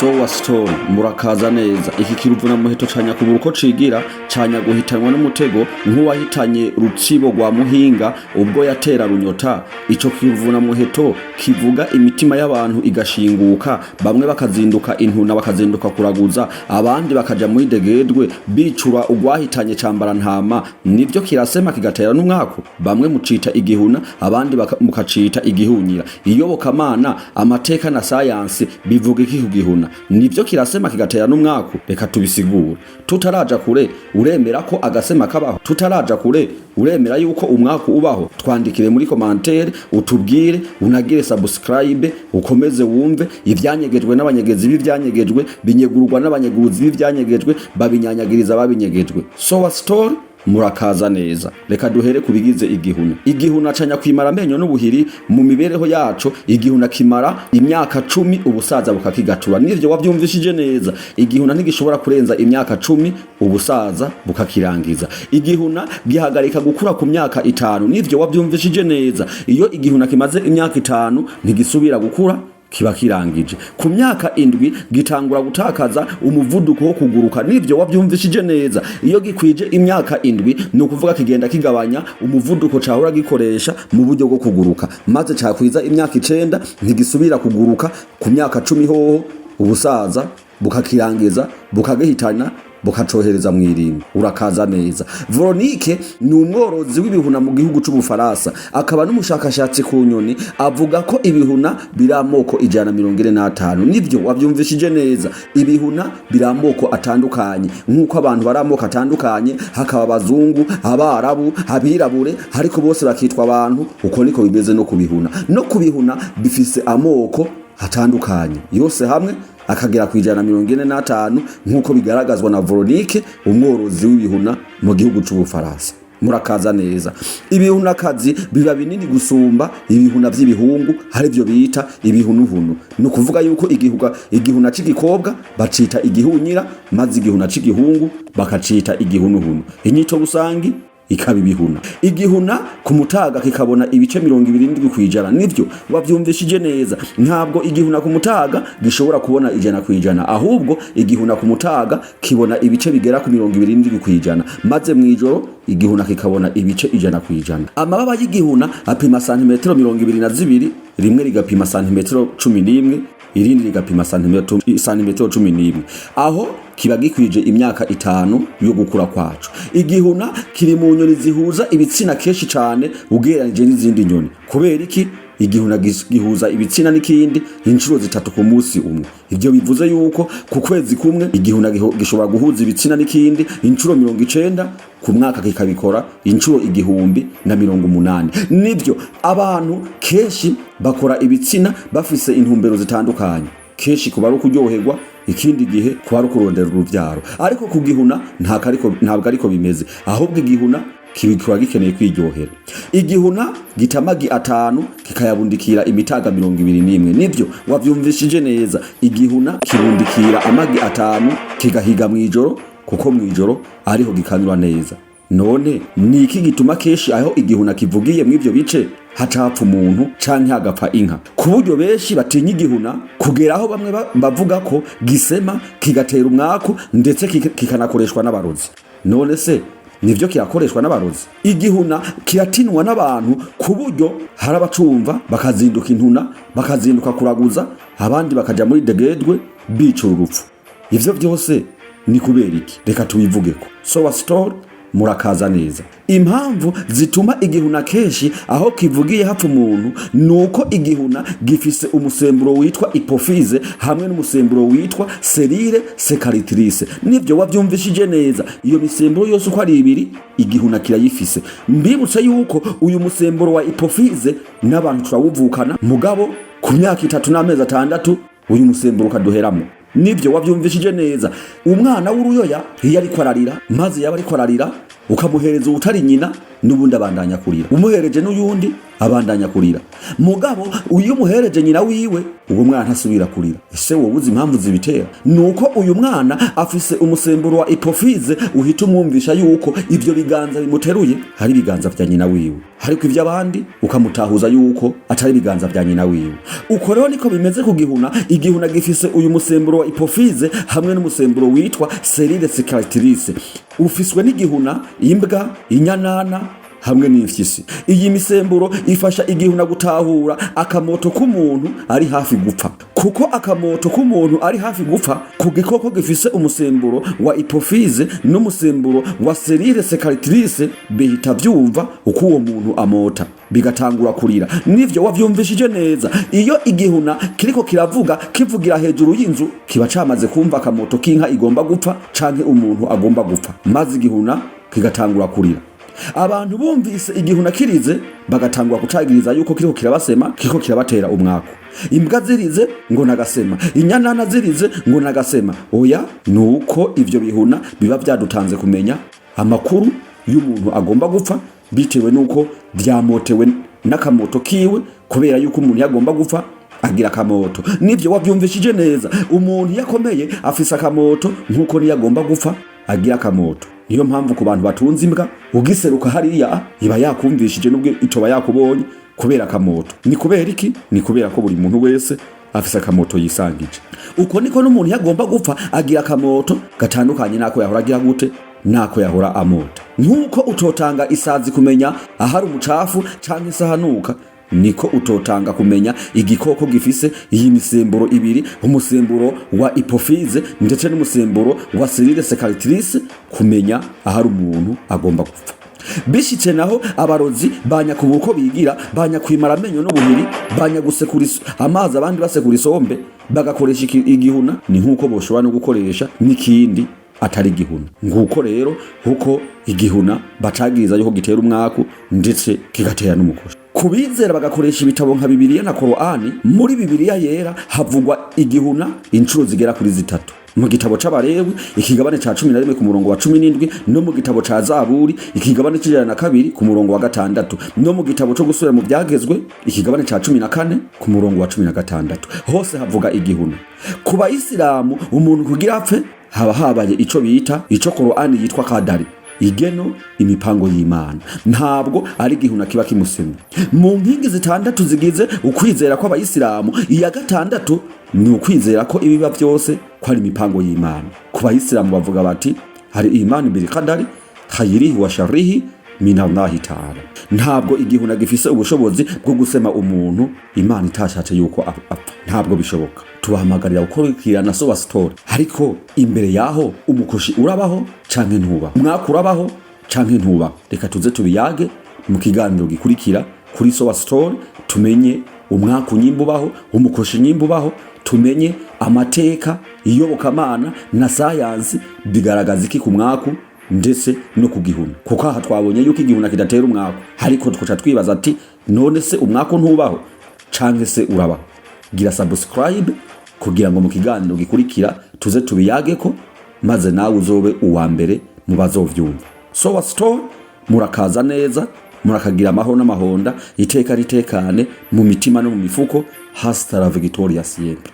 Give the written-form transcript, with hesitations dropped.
Sowa Story murakaza neza. Iki kiruvuna muheto canya kubura uko cigira canya guhitanwa n'umutego nk'uwahitanye Rutsibo rwa Muhinga ubwo yatera Runyota. Ico kiruvuna muheto kivuga imitima y'abantu igashinguka, bamwe bakazinduka intuna bakazinduka kuraguza, abandi bakaja muri degedwe bicura ugwahitanye cambara ntama. Nivyo kirasema kigatera n'umwako, bamwe mucita igihuna abandi mukacita igihunyira. Iyobokamana amateka na science bivuga iki kugihuna? Nivyo kirasema kigatera n'umwako. Reka tubisigure. Tutaraja kure uremera ko agasema kabaho? Tutaraja kure uremera yuko umwako ubaho? Twandikire muri commentaire utubwire, unagire subscribe, ukomeze wumve ivyanyegejwe n'abanyegezi b'ivyanyegejwe, binyegurwa n'abanyeguzi b'ivyanyegejwe, babinyanyagiriza babinyegejwe. Sowa Story murakaza neza. Reka duhere kubigize igihuna. Igihuna canya kwimara amenyo n'ubuhiri mu mibereho yaco. Igihuna kimara imyaka 10 ubusaza bukakigatura. Nivyo wavyumvishije neza. Igihuna ntigishobora kurenza imyaka 10 ubusaza bukakirangiza. Igihuna gihagarika gukura ku myaka 5. Nivyo wavyumvishije neza. Iyo igihuna kimaze imyaka 5 ntigisubira gukura, kiba kirangije. Ku myaka 7 gitangura gutakaza umuvuduko wo kuguruka. Nivyo wavyumvishije neza. Iyo gikwije imyaka 7 no kuvuga kigenda kigabanya umuvuduko cahora gikoresha mu buryo bwo kuguruka, maze cakwiza imyaka 9 ntigisubira kuguruka. Ku myaka 10 hoho ubusaza bukakirangiza, bukagihitana, bukacohereza mwirima. Urakaza neza. Veronique ni umworozi w'ibihuna mu gihugu c'Ubufaransa, akaba n'umushakashatsi ku nyoni. Avuga ko ibihuna biramoko 145. Nivyo wavyumvishije neza. Ibihuna biramoko atandukanye, nkuko abantu baramoko atandukanye. Hakaba abazungu, abarabu, abirabure, hariko bose bakitwa abantu. Uko niko bimeze no kubihuna. No kubihuna bifise amoko atandukanye, yose hamwe akagera ku 145 nkuko bigaragazwa na Veronique, umworozi w'ibihuna mu gihugu c'Ubufaransa. Murakaza neza. Ibihuna kazi biba binini gusumba ibihuna vy'ibihungu, hari byo bita ibihunuhunu. No kuvuga yuko igihuna c'igikobwa bacita igihunyira, maze igihuna c'igihungu bakacita igihunuhunu. Inyito rusangi ikaba ibihuna. Igihuna ku mutaga kikabona ibice 27 kwijana. Nivyo wavyumvishije neza. Ntabwo igihuna ku mutaga gishobora kubona 100 kwijana, ahubwo igihuna ku mutaga kibona ibice bigera ku 27 kwijana, maze mwijoro igihuna kikabona ibice 100 kwijana. Amababa y'igihuna apima santimetero 22, rimwe rigapima santimetero 11, irindi rigapima santimetero 11. Aho kiba gikwije imyaka 5 yo gukura kwacu. Igihuna kiri mu nyoni zihuza ibitsina keshi cyane ugereranije n'izindi nyoni. Kubera iki? Igihuna gihuza ibitsina n'ikindi inshuro 3 ku munsi umwe. Ivyo bivuze yuko ku kwezi kumwe igihuna gishobora guhuza ibitsina n'ikindi inshuro 90, ku mwaka kikabikora inshuro 1080. Nivyo abantu keshi bakora ibitsina bafise intumbero zitandukanye. Keshi kuba ari kuryoherwa, ikindi gihe kuba ari kurondera uruvyaro. Ariko ku gihuna ntabwo ariko bimeze, ahubwo igihuna kibikwa gikeneye kwiryohera. Igihuna gitamagi 5 kikayabundikira imitaga 21. Nivyo wavyumvishije neza. Igihuna kibundikira amagi 5 kigahiga mwijoro, kuko mwijoro ariho gikanura neza. None niki gituma keshi aho igihuna kivugiye mw'ivyo bice hacapfa umuntu canke hagapfa inka? Ku buryo benshi batinya igihuna, kugeraho bamwe bavuga ko gisema kigatera umwako, ndetse kikanakoreshwa n'abarozi. None se nivyo kirakoreshwa n'abarozi? Igihuna kiratinwa n'abantu ku buryo harabacumva bakazinduka intuna, bakazinduka kuraguza, abandi bakaja muri degedwe bicura urupfu. Ivyo byose ni kubera iki? Reka tubivugeko. Sowa Story murakaza neza. Impamvu zituma igihuna keshi aho kivugiye hapfa umuntu nuko igihuna gifise umusemburo witwa hypophyse hamwe n'umusemburo witwa selile secretrice. Nivyo wavyumvishije neza. Iyo misemburo yose uko ari 2 igihuna kirayifise. Mbibutsa yuko uyu musemburo wa hypophyse n'abantu turawuvukana, mugabo ku myaka 3 n'amezi 6 uyu musemburo kaduheramo. Nivyo wavyumvishije neza. Umwana w'uruyoya iyo ariko ararira, maze yaba ariko ararira ukamuhereza utari nyina n'ubundi abandanya kurira, umuhereje n'uyundi abandanya kurira. Mugabo uyu muhereje nyina wiwe uwo mwana asubira kurira. Ese wowe uzi impamvu zibitera? Nuko uyu mwana afise umusemburo wa hypophyse uhita umwumvisha yuko ivyo biganza bimuteruye hari biganza vya nyina wiwe, ariko ivyo abandi ukamutahuza yuko atari biganza vya nyina wiwe. Uko rero niko bimeze ku gihuna. Igihuna gifise uyu musemburo wa hypophyse hamwe n'umusemburo witwa selile secretrice, ufiswe n'igihuna, imbwa, inyanana hamwe n'imfyisi. Iyi misemburo ifasha igihuna gutahura akamoto k'umuntu ari hafi gupfa, kuko akamoto k'umuntu ari hafi gupfa ku gikoko gifise umusemburo wa hypophyse n'umusemburo wa selile secretrice bihita vyumva uko uwo muntu amota, bigatangura kurira. Nivyo wavyumvishije neza. Iyo igihuna kiriko kiravuga kivugira hejuru y'inzu, kiba camaze kumva akamoto k'inka igomba gupfa canke umuntu agomba gupfa, maze igihuna kigatangura kurira. Abantu bumvise igihuna kirize bagatangura gucagiriza yuko kiriko kirabasema, kiriko kirabatera umwako. Imbwa zirize ngo nagasema, inyanana zirize ngo nagasema. Oya, nuko ivyo bihuna biba vyadutanze kumenya amakuru y'umuntu agomba gupfa bitewe nuko vyamotewe n'akamoto kiwe, kubera yuko umuntu yagomba gupfa agira akamoto. Nivyo wavyumvishije neza. Umuntu yakomeye afise akamoto nkuko niyo agomba gupfa agira akamoto. Niyo mpamvu ku bantu batunze imbwa ugiseruka hariya iba yakumvishije nubwo itoba yakubonye kubera akamoto. Ni kubera iki? Ni kubera ko buri muntu wese afise akamoto yisangije. Uko niko n'umuntu yagomba gupfa agira akamoto gatandukanye nako yahora agira gute, nako yahora amota. Nkuko utotanga isazi kumenya ahari umucafu canke isahanuka, niko utotanga kumenya igikoko gifise iyi misemburo ibiri, umusemburo wa hypophyse ndetse n'umusemburo wa selile secretrice, kumenya ahari umuntu agomba gupfa. Bishitse naho abarozi banya kubuko bigira, banya kwimara amenyo n'ubuhiri, banya gusekura amazi abandi basekura isombe, bagakoresha igihuna. Ni nkuko boshobora no gukoresha n'ikindi atari igihuna. Nguko rero huko igihuna bacagiriza yuko gitera umwaku ndetse kigatera n'umukoshi. Kubizera bagakoresha ibitabo nka Bibiliya na Korani. Muri Bibiliya yera havugwa igihuna incuro zigera kuri 3. Mu gitabo c'Abalewi ikigabane ca 11 ku murongo wa 17, no mu gitabo ca Zaburi ikigabane c'2 ku murongo wa 6, no mu gitabo co gusubira mu byagezwe ikigabane ca 14 ku murongo wa 16. Hose havuga igihuna. Ku Bayisilamu umuntu kugira apfe haba habaye ico bita, ico Korani yitwa kadari, igeno, imipango y'Imana. Ntabwo ari igihuna kiba kimusema. Mu nkingi 6 zigize ukwizera kw'Abayisilamu, iya 6 ni ukwizera ko ibiba byose ko ari imipango y'Imana. Ku Bayisilamu bavuga bati hari imani bil qadari khayrihi wa sharrihi minallahi ta'ala. Ntabwo igihuna gifise ubushobozi bwo gusema umuntu Imana itashatse yuko apfa. Ntabwo bishoboka. Tubahamagarira gukurikirana Sowa Story, ariko imbere yaho umukoshi urabaho canke ntuba, umwaka urabaho canke ntuba. Reka tuze tubiyage mu kiganiro gikurikira kuri Sowa Story, tumenye umwaka unyimbubaho, umukoshi nyimbubaho, tumenye amateka, iyobokamana na sayansi bigaragaza iki ku mwaku ndetse no ku gihuna. Kuko aha twabonye yuko igihuna kidatera umwaka, ariko tukoca twibaza ati none se umwaka ntubaho canke se urabaho? Gira subscribe kugira ngo mu kiganiro gikurikira tuze tubiyage ko, maze nawe uzobe uwa mbere mu bazovyumva. Sowa Story murakaza neza, murakagira amahoro n'amahonda, iteka ritekane mu mitima no mu mifuko. Hasta la victoria siempre.